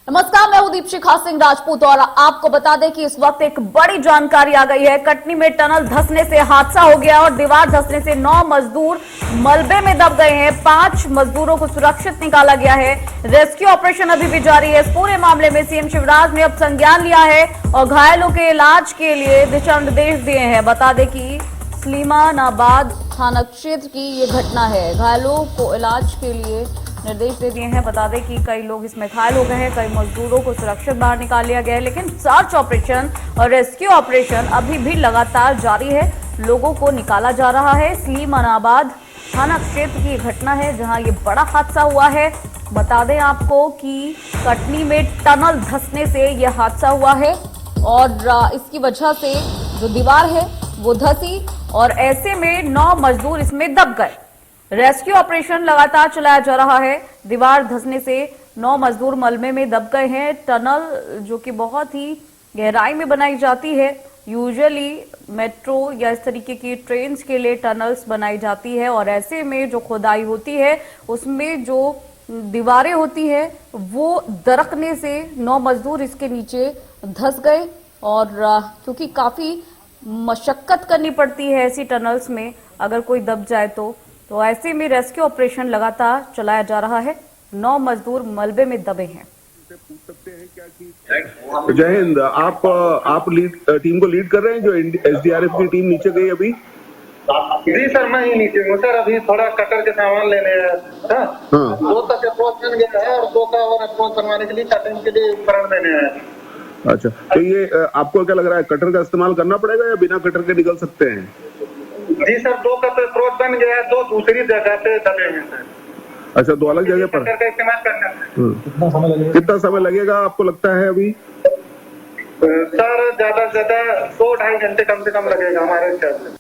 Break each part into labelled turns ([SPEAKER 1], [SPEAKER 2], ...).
[SPEAKER 1] नमस्कार, मैं हूं दीपशिखा सिंह राजपूत और आपको बता दें कि इस वक्त एक बड़ी जानकारी आ गई है। कटनी में टनल धंसने से हादसा हो गया और दीवार धंसने से 9 मजदूर मलबे में दब गए हैं। 5 मजदूरों को सुरक्षित निकाला गया है। रेस्क्यू ऑपरेशन अभी भी जारी है। इस पूरे मामले में सीएम शिवराज ने अब संज्ञान लिया है और घायलों के इलाज के लिए दिशा निर्देश दिए हैं। बता दें कि सलीमानाबाद थाना क्षेत्र की ये घटना है। घायलों को इलाज के लिए निर्देश दे दिए हैं। बता दें कि कई लोग इसमें घायल हो गए हैं। कई मजदूरों को सुरक्षित बाहर निकाल लिया गया है, लेकिन सर्च ऑपरेशन और रेस्क्यू ऑपरेशन अभी भी लगातार जारी है। लोगों को निकाला जा रहा है। सलीमानाबाद थाना क्षेत्र की घटना है जहां ये बड़ा हादसा हुआ है। बता दें आपको कि कटनी में टनल धंसने से यह हादसा हुआ है और इसकी वजह से जो दीवार है वो धंसी और ऐसे में 9 मजदूर इसमें दब गए। रेस्क्यू ऑपरेशन लगातार चलाया जा रहा है। दीवार धंसने से 9 मजदूर मलबे में दब गए हैं। टनल जो कि बहुत ही गहराई में बनाई जाती है, यूजुअली मेट्रो या इस तरीके की ट्रेन्स के लिए टनल्स बनाई जाती है और ऐसे में जो खुदाई होती है उसमें जो दीवारें होती है वो दरकने से 9 मजदूर इसके नीचे धंस गए और क्योंकि काफी मशक्कत करनी पड़ती है ऐसी टनल्स में अगर कोई दब जाए तो ऐसे में रेस्क्यू ऑपरेशन लगातार चलाया जा रहा है। 9 मजदूर मलबे में दबे हैं।
[SPEAKER 2] जय हिंद। आप टीम को लीड कर रहे हैं जो एसडीआरएफ की टीम नीचे गई अभी?
[SPEAKER 3] जी सर, मैं ही नीचे हूँ सर। अभी थोड़ा कटर के सामान लेने हैं। हाँ। 2 तक अप्रोच बन गया है और 2 का और अप्रोच बनवाने के लिए कटिंग के लिए उपकरण देने हैं।
[SPEAKER 2] अच्छा, तो ये आपको क्या लग रहा है, कटर का इस्तेमाल करना पड़ेगा या बिना कटर के निकल सकते हैं?
[SPEAKER 3] जी सर, 2 का तो अप्रोच बन गया है, 2 दूसरी जगह पे दबे हुए हैं।
[SPEAKER 2] अच्छा, 2 अलग जगह पर
[SPEAKER 3] कटर का इस्तेमाल करना है।
[SPEAKER 2] कितना समय लगेगा आपको लगता है अभी?
[SPEAKER 3] सर ज्यादा से ज्यादा 2-2.5 घंटे कम से कम लगेगा हमारे हिसाब से।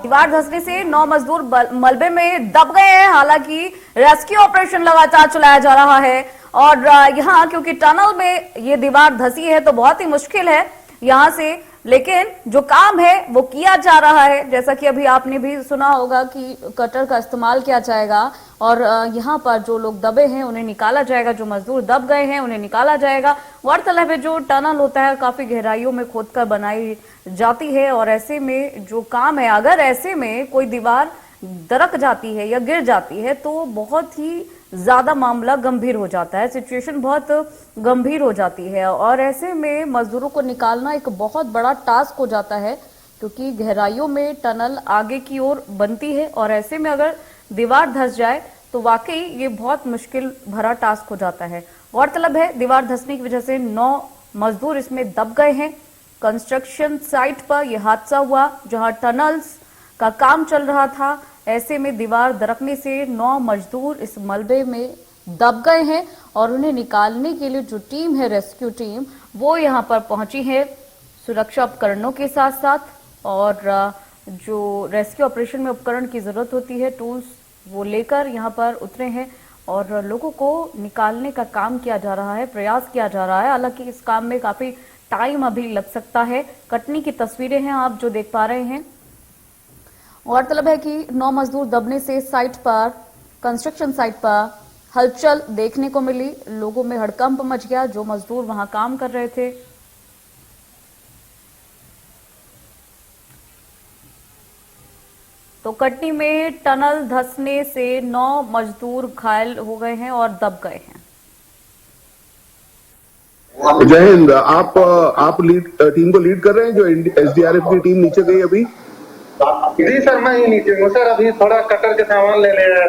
[SPEAKER 1] दीवार धंसने से 9 मजदूर मलबे में दब गए हैं। हालांकि रेस्क्यू ऑपरेशन लगातार चलाया जा रहा है और यहाँ क्योंकि टनल में ये दीवार धंसी है तो बहुत ही मुश्किल है यहाँ से, लेकिन जो काम है वो किया जा रहा है। जैसा कि अभी आपने भी सुना होगा कि कटर का इस्तेमाल किया जाएगा और यहाँ पर जो लोग दबे हैं उन्हें निकाला जाएगा। जो मजदूर दब गए हैं उन्हें निकाला जाएगा। गौरतलब है जो टनल होता है काफी गहराइयों में खोदकर बनाई जाती है और ऐसे में जो काम है, अगर ऐसे में कोई दीवार दरक जाती है या गिर जाती है तो बहुत ही ज्यादा मामला गंभीर हो जाता है। सिचुएशन बहुत गंभीर हो जाती है और ऐसे में मजदूरों को निकालना एक बहुत बड़ा टास्क हो जाता है क्योंकि गहराइयों में टनल आगे की ओर बनती है और ऐसे में अगर दीवार धंस जाए तो वाकई ये बहुत मुश्किल भरा टास्क हो जाता है। गौरतलब है दीवार धंसने की वजह से 9 मजदूर इसमें दब गए हैं। कंस्ट्रक्शन साइट पर यह हादसा हुआ जहां टनल्स का काम चल रहा था। ऐसे में दीवार दरकने से 9 मजदूर इस मलबे में दब गए हैं और उन्हें निकालने के लिए जो टीम है, रेस्क्यू टीम, वो यहाँ पर पहुंची है सुरक्षा उपकरणों के साथ साथ और जो रेस्क्यू ऑपरेशन में उपकरण की जरूरत होती है, टूल्स, वो लेकर यहाँ पर उतरे हैं और लोगों को निकालने का काम किया जा रहा है, प्रयास किया जा रहा है। हालांकि इस काम में काफी टाइम अभी लग सकता है। कटनी की तस्वीरें हैं आप जो देख पा रहे हैं। गौरतलब है कि 9 मजदूर दबने से साइट पर, कंस्ट्रक्शन साइट पर हलचल देखने को मिली। लोगों में हड़कंप मच गया जो मजदूर वहां काम कर रहे थे। तो कटनी में टनल धंसने से 9 मजदूर घायल हो गए हैं और दब गए हैं।
[SPEAKER 2] जय हिंद। आप टीम को लीड कर रहे हैं जो एसडीआरएफ की टीम नीचे गई अभी?
[SPEAKER 3] जी सर, मैं ही नीचे हूँ सर। अभी थोड़ा कटर के सामान लेने हैं।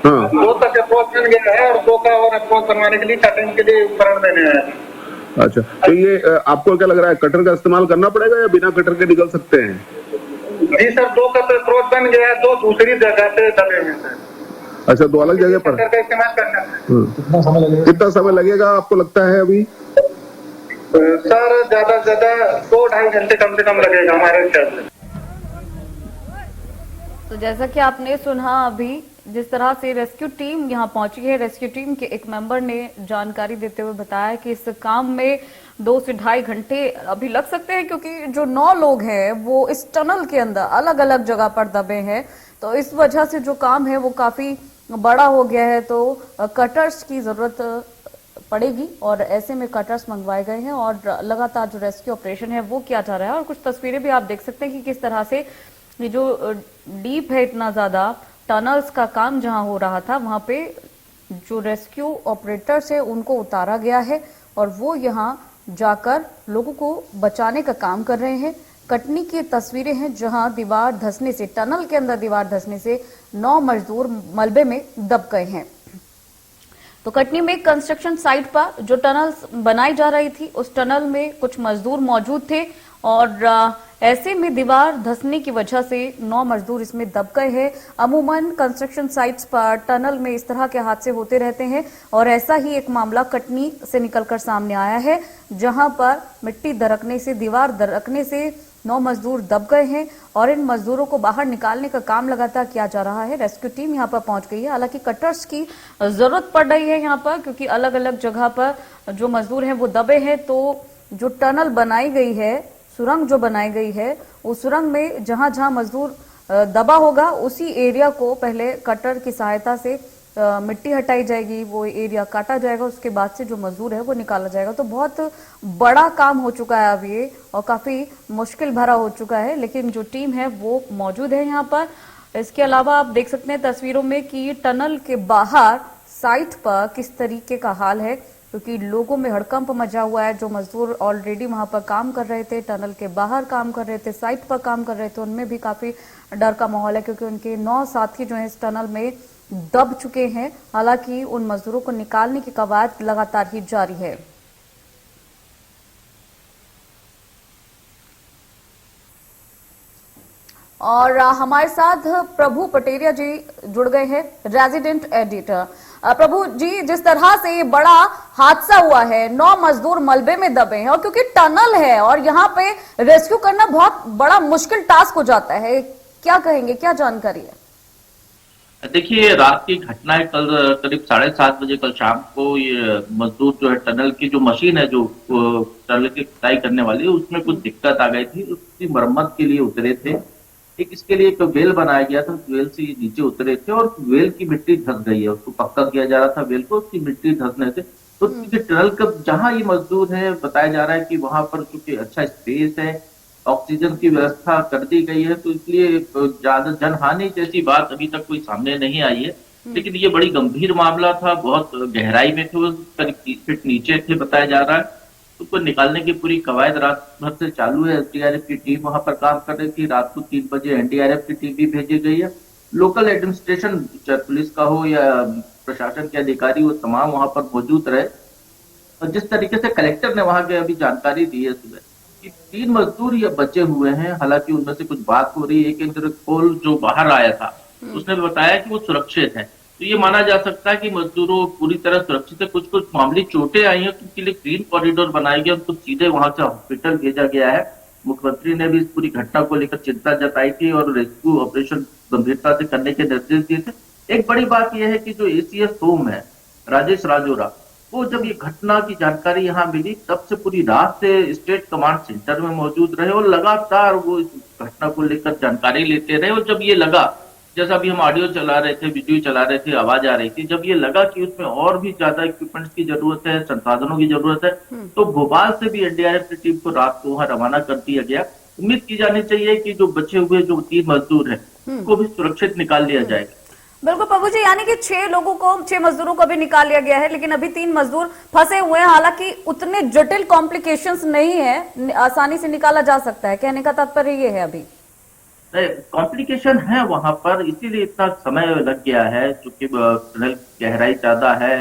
[SPEAKER 3] हाँ। 2 तक अप्रोच बन गया है और 2 का और अप्रोच बनवाने के लिए कटिंग के लिए उपकरण देने हैं।
[SPEAKER 2] अच्छा, तो ये आपको क्या लग रहा है, कटर का इस्तेमाल करना पड़ेगा या बिना कटर के निकल सकते हैं?
[SPEAKER 3] जी सर, 2 का तो अप्रोच बन गया है, 2 दूसरी जगह पे दबे हुए हैं।
[SPEAKER 2] अच्छा, 2 अलग जगह पर
[SPEAKER 3] कटर का इस्तेमाल करना है।
[SPEAKER 2] कितना समय लगेगा आपको लगता है अभी?
[SPEAKER 3] सर ज्यादा से ज्यादा 2-2.5 घंटे कम से कम लगेगा हमारे हिसाब से।
[SPEAKER 1] तो जैसा कि आपने सुना अभी जिस तरह से रेस्क्यू टीम यहां पहुंची है, रेस्क्यू टीम के एक मेंबर ने जानकारी देते हुए बताया कि इस काम में 2 से 2.5 घंटे अभी लग सकते हैं क्योंकि जो 9 लोग हैं वो इस टनल के अंदर अलग अलग जगह पर दबे हैं। तो इस वजह से जो काम है वो काफी बड़ा हो गया है, तो कटर्स की जरूरत पड़ेगी और ऐसे में कटर्स मंगवाए गए हैं और लगातार जो रेस्क्यू ऑपरेशन है वो किया जा रहा है। और कुछ तस्वीरें भी आप देख सकते हैं कि किस तरह से ये जो डीप है, इतना ज्यादा टनल्स का काम जहां हो रहा था वहां पे जो रेस्क्यू ऑपरेटर्स है उनको उतारा गया है और वो यहां जाकर लोगों को बचाने का काम कर रहे हैं। कटनी की तस्वीरें हैं जहां दीवार धंसने से, टनल के अंदर दीवार धंसने से 9 मजदूर मलबे में दब गए हैं। तो कटनी में कंस्ट्रक्शन साइट पर जो टनल बनाई जा रही थी उस टनल में कुछ मजदूर मौजूद थे और ऐसे में दीवार धंसने की वजह से 9 मजदूर इसमें दब गए हैं। अमूमन कंस्ट्रक्शन साइट्स पर टनल में इस तरह के हादसे होते रहते हैं और ऐसा ही एक मामला कटनी से निकलकर सामने आया है जहां पर मिट्टी दरकने से, दीवार दरकने से 9 मजदूर दब गए हैं और इन मजदूरों को बाहर निकालने का काम लगातार किया जा रहा है। रेस्क्यू टीम यहां पर पहुंच गई है। हालांकि कटर्स की जरूरत पड़ रही है यहां पर, क्योंकि अलग अलग जगह पर जो मजदूर हैं वो दबे हैं। तो जो टनल बनाई गई है, सुरंग जो बनाई गई है, उस सुरंग में जहां जहां मजदूर दबा होगा उसी एरिया को पहले कटर की सहायता से मिट्टी हटाई जाएगी, वो एरिया काटा जाएगा, उसके बाद से जो मजदूर है वो निकाला जाएगा। तो बहुत बड़ा काम हो चुका है अब ये और काफी मुश्किल भरा हो चुका है, लेकिन जो टीम है वो मौजूद है यहाँ पर। इसके अलावा आप देख सकते हैं तस्वीरों में कि टनल के बाहर साइट पर किस तरीके का हाल है, क्योंकि लोगों में हड़कंप मचा हुआ है। जो मजदूर ऑलरेडी वहां पर काम कर रहे थे, टनल के बाहर काम कर रहे थे, साइट पर काम कर रहे थे, उनमें भी काफी डर का माहौल है, क्योंकि उनके 9 साथी जो है इस टनल में दब चुके हैं। हालांकि उन मजदूरों को निकालने की कवायद लगातार ही जारी है। और हमारे साथ प्रभु पटेरिया जी जुड़ गए हैं, रेजिडेंट एडिटर। प्रभु जी, जिस तरह से ये बड़ा हादसा हुआ है, 9 मजदूर मलबे में दबे हैं और क्योंकि टनल है और यहाँ पे रेस्क्यू करना बहुत बड़ा मुश्किल टास्क हो जाता है, क्या कहेंगे, क्या जानकारी है?
[SPEAKER 4] देखिए, रात की घटना है। कल करीब 7:30 बजे कल शाम को ये मजदूर जो है टनल की जो मशीन है जो टनल की खुदाई करने वाली है उसमें कुछ दिक्कत आ गई थी, उसकी मरम्मत के लिए उतरे थे। एक इसके लिए एक वेल बनाया गया था, वेल से नीचे उतरे थे और वेल की मिट्टी धंस गई है, उसको पक्का किया जा रहा था वेल को, उसकी मिट्टी धंसने से तो टनल का जहां ये मजदूर है बताया जा रहा है कि वहां पर चूंकि अच्छा स्पेस है, ऑक्सीजन की व्यवस्था कर दी गई है, तो इसलिए ज्यादा जनहानि जैसी बात अभी तक कोई सामने नहीं आई है। लेकिन ये बड़ी गंभीर मामला था, बहुत गहराई में थे, वो करीब 30 फीट नीचे थे बताया जा रहा है। उसको निकालने की पूरी कवायद रात भर से चालू है। एसडीआरएफ की टीम वहां पर काम कर रही थी। रात को 3 बजे एनडीआरएफ की टीम भी भेजी गई है। लोकल एडमिनिस्ट्रेशन, चाहे पुलिस का हो या प्रशासन के अधिकारी, वो तमाम वहां पर मौजूद रहे। और जिस तरीके से कलेक्टर ने वहां के अभी जानकारी दी है सुबह कि 3 मजदूर ये बचे हुए हैं, हालांकि उनमें से कुछ बात हो रही है। एक इंद्रकोल जो बाहर आया था उसने बताया कि वो सुरक्षित है, तो ये माना जा सकता है कि मजदूरों पूरी तरह सुरक्षित है। कुछ कुछ मामूली चोटें आई हैं, तो उनके लिए ग्रीन कॉरिडोर बनाया गया, उनको सीधे वहां से हॉस्पिटल भेजा गया है। मुख्यमंत्री ने भी इस पूरी घटना को लेकर चिंता जताई थी और रेस्क्यू ऑपरेशन गंभीरता से करने के निर्देश दिए थे। एक बड़ी बात यह है कि जो एसीएस होम है राजेश राजोरा, वो जब ये घटना की जानकारी यहाँ मिली तब से पूरी रात से स्टेट कमांड सेंटर में मौजूद रहे और लगातार वो इस घटना को लेकर जानकारी लेते रहे। और जब ये लगा, जैसा अभी हम ऑडियो चला रहे थे, वीडियो चला रहे थे, आवाज आ रही थी, जब ये लगा कि उसमें और भी ज्यादा इक्विपमेंट्स की जरूरत है, संसाधनों की जरूरत है, तो भोपाल से भी एनडीआरएफ की टीम को रात को वहां रवाना कर दिया गया। उम्मीद की जानी चाहिए कि जो बचे हुए जो 3 मजदूर हैं उनको भी सुरक्षित निकाल लिया जाएगा।
[SPEAKER 1] बिल्कुल प्रभु जी, यानी कि 6 मजदूरों को भी निकाल लिया गया है, लेकिन अभी 3 मजदूर फंसे हुए हैं। हालांकि उतने जटिल कॉम्प्लिकेशंस नहीं है, आसानी से निकाला जा सकता है, कहने का तात्पर्य ये है। अभी
[SPEAKER 4] कॉम्प्लिकेशन है वहां पर, इसीलिए इतना समय लग गया है, क्योंकि टनल गहराई ज्यादा है,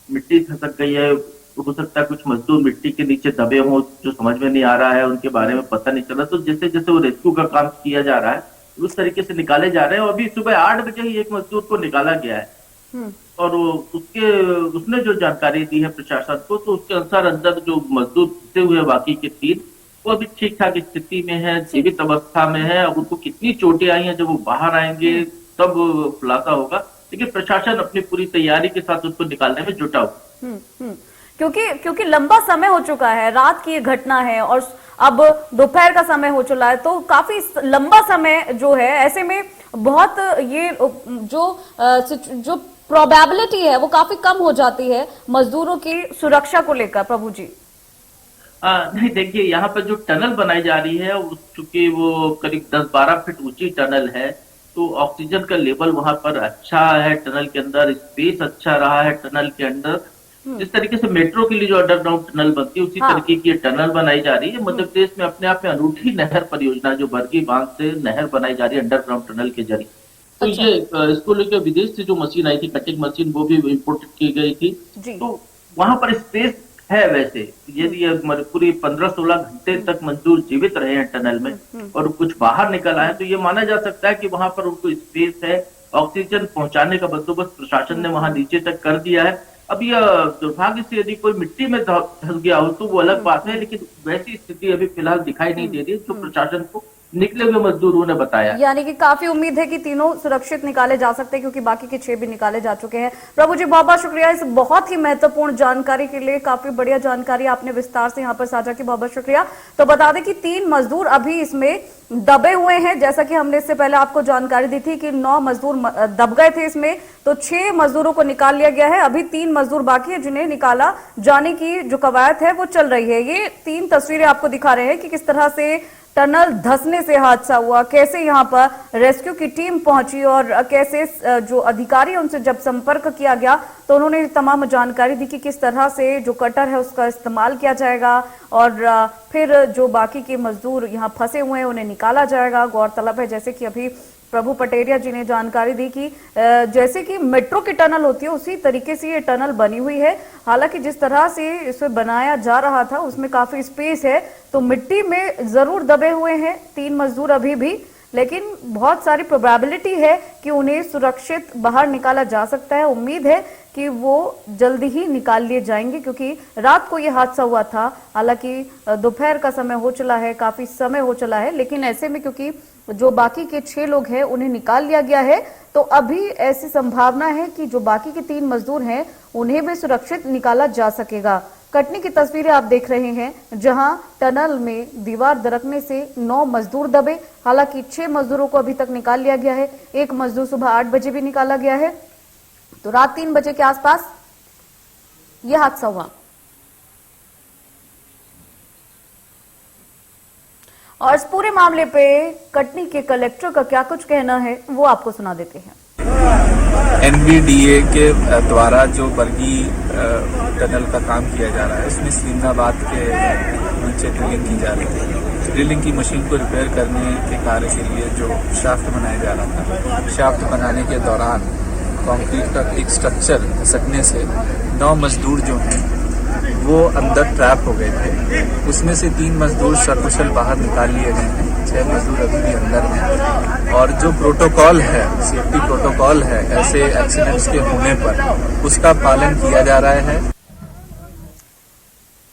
[SPEAKER 4] मिट्टी खसक गई है। हो सकता है कुछ मजदूर मिट्टी के नीचे दबे हों, जो समझ में नहीं आ रहा है, उनके बारे में पता नहीं चला। तो जैसे जैसे वो रेस्क्यू का काम किया जा रहा है उस तरीके से निकाले जा रहे हैं। और अभी सुबह 8 बजे ही एक मजदूर को निकाला गया है और उसने जो जानकारी दी है प्रशासन को, तो उसके अनुसार अंदर जो मजदूर फंसे हुए बाकी के 3 वो अभी ठीक ठाक स्थिति में है, जीवित अवस्था में है। अब उनको कितनी चोटें आई हैं, जब वो बाहर आएंगे तब खुलासा होगा, लेकिन प्रशासन अपनी पूरी तैयारी के साथ उसको निकालने में जुटा हुआ।
[SPEAKER 1] क्योंकि लंबा समय हो चुका है, रात की ये घटना है और अब दोपहर का समय हो चला है, तो काफी लंबा समय जो है, ऐसे में बहुत ये जो प्रोबेबिलिटी है वो काफी कम हो जाती है मजदूरों की सुरक्षा को लेकर। प्रभु जी
[SPEAKER 4] नहीं, देखिए यहाँ पर जो टनल बनाई जा रही है, चूंकि वो करीब 10-12 फीट ऊंची टनल है, तो ऑक्सीजन का लेवल वहां पर अच्छा है, टनल के अंदर स्पेस अच्छा रहा है। टनल के अंदर जिस तरीके से मेट्रो के लिए जो अंडरग्राउंड टनल बनती है, उसी तरीके की ये टनल बनाई जा रही है। मध्य प्रदेश में अपने आप में अनूठी नहर परियोजना जो बरगी बांध से नहर बनाई जा रही है अंडरग्राउंड टनल के जरिए। तो ये इसको लेकर विदेश से जो मशीन आई थी, कटिंग मशीन, वो भी इम्पोर्टेड की गई थी। तो वहां पर स्पेस है। वैसे यदि पूरी 15-16 घंटे तक मजदूर जीवित रहे हैं टनल में और कुछ बाहर निकल आए, तो ये माना जा सकता है कि वहां पर उनको स्पेस है। ऑक्सीजन पहुंचाने का बंदोबस्त प्रशासन ने वहां नीचे तक कर दिया है। अब यह दुर्भाग्य से यदि कोई मिट्टी में धंस गया हो तो वो अलग बात है, लेकिन वैसी स्थिति अभी फिलहाल दिखाई नहीं दे रही, जो प्रशासन को निकले हुए मजदूरों ने बताया।
[SPEAKER 1] यानी कि काफी उम्मीद है कि तीनों सुरक्षित निकाले जा सकते हैं, क्योंकि बाकी के 6 भी निकाले जा चुके हैं। प्रभु जी बहुत बहुत शुक्रिया इस बहुत ही महत्वपूर्ण जानकारी के लिए। काफी बढ़िया जानकारी आपने विस्तार से यहाँ पर साझा की, बहुत बहुत शुक्रिया। तो बता दें कि 3 मजदूर अभी इसमें दबे हुए हैं। जैसा कि हमने इससे पहले आपको जानकारी दी थी कि 9 मजदूर दब गए थे इसमें, तो 6 मजदूरों को निकाल लिया गया है। अभी 3 मजदूर बाकी है जिन्हें निकाला जाने की जो कवायद है वो चल रही है। ये 3 तस्वीरें आपको दिखा रहे हैं कि किस तरह से टनल धंसने से हादसा हुआ, कैसे यहाँ पर रेस्क्यू की टीम पहुंची और कैसे जो अधिकारी उनसे जब संपर्क किया गया तो उन्होंने तमाम जानकारी दी कि किस तरह से जो कटर है उसका इस्तेमाल किया जाएगा और फिर जो बाकी के मजदूर यहाँ फंसे हुए हैं उन्हें निकाला जाएगा। गौरतलब है जैसे कि अभी प्रभु पटेरिया जी ने जानकारी दी कि जैसे कि मेट्रो की टनल होती है उसी तरीके से ये टनल बनी हुई है। हालांकि जिस तरह से इसे बनाया जा रहा था उसमें काफी स्पेस है, तो मिट्टी में जरूर दबे हुए हैं 3 मजदूर अभी भी, लेकिन बहुत सारी प्रोबेबिलिटी है कि उन्हें सुरक्षित बाहर निकाला जा सकता है। उम्मीद है कि वो जल्दी ही निकाल लिए जाएंगे, क्योंकि रात को ये हादसा हुआ था। हालांकि दोपहर का समय हो चला है, काफी समय हो चला है, लेकिन ऐसे में क्योंकि जो बाकी के 6 लोग हैं उन्हें निकाल लिया गया है, तो अभी ऐसी संभावना है कि जो बाकी के 3 मजदूर हैं उन्हें भी सुरक्षित निकाला जा सकेगा। कटनी की तस्वीरें आप देख रहे हैं, जहां टनल में दीवार दरकने से 9 मजदूर दबे। हालांकि 6 मजदूरों को अभी तक निकाल लिया गया है। एक मजदूर सुबह 8 बजे भी निकाला गया है, तो रात 3 बजे के आसपास यह हादसा हुआ। और इस पूरे मामले पे कटनी के कलेक्टर का क्या कुछ कहना है वो आपको सुना देते हैं।
[SPEAKER 5] NBDA के द्वारा जो बरगी टनल का काम किया जा रहा है, इसमें सिकंदराबाद के नीचे ड्रिलिंग की जा रही है। ड्रिलिंग की मशीन को रिपेयर करने के कार्य के लिए जो शाफ्ट बनाया जा रहा था, शाफ्ट बनाने के दौरान कंक्रीट का एक स्ट्रक्चर धसकने से 9 मजदूर जो हैं वो अंदर ट्रैप हो गए थे। उसमें से 3 मजदूर सकुशल बाहर निकाल लिए गए हैं, 6 मजदूर अभी भी अंदर हैं। और जो प्रोटोकॉल है, सेफ्टी प्रोटोकॉल है ऐसे एक्सीडेंट्स के होने पर, उसका पालन किया जा रहा है।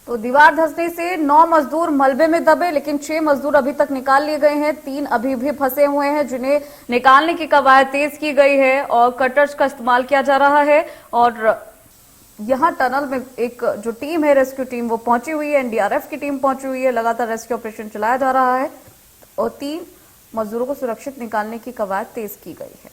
[SPEAKER 1] तो दीवार धंसने से 9 मजदूर मलबे में दबे, लेकिन 6 मजदूर अभी तक निकाल लिए गए हैं। 3 अभी भी फंसे हुए हैं जिन्हें निकालने की कवायद तेज की गई है और कटर्स का इस्तेमाल किया जा रहा है। और यहाँ टनल में एक जो टीम है रेस्क्यू टीम वो पहुंची हुई है, NDRF की टीम पहुंची हुई है। लगातार रेस्क्यू ऑपरेशन चलाया जा रहा है और 3 मजदूरों को सुरक्षित निकालने की कवायद तेज की गई है।